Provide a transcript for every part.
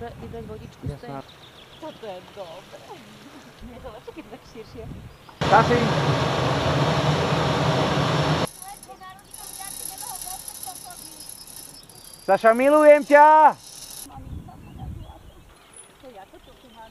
vybrať vodičku z tej. Toto je dobré. Nie je to lepšie, keď to tak širšie. Tasi! Saša, milujem ťa! To ja to tu mám.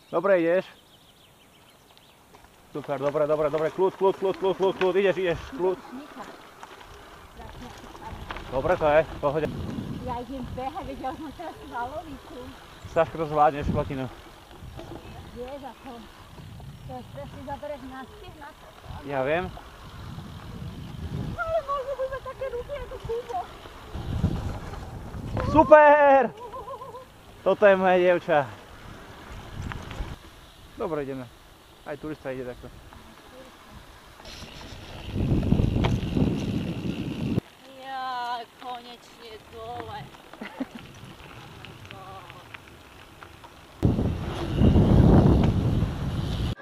Dobre ideš. Super, dobre, kľud, ideš, kľud. Dobre to je, pohode. Ja idem behať, veď ja už mám teraz svalovicu. Saško, to zvládneš, platinu. Vieš ako, to je presne zabereš naspäť na to. Ja viem. Ale možno budeme také ruky ako Kubo. Super! Toto je moje dievča. Dobre, ideme. Aj turista ide takto. Ja, konečne dole.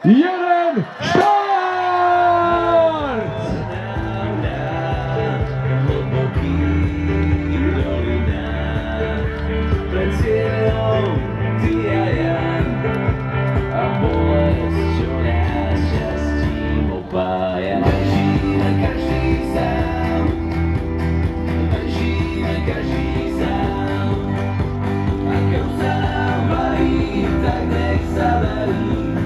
Jeden štart! Pred cieľom ty a ja a bolesť, čo nás šťastím opája. Žijeme každý sám, žijeme každý sám, a krv sa nám varí, tak nech sa darí.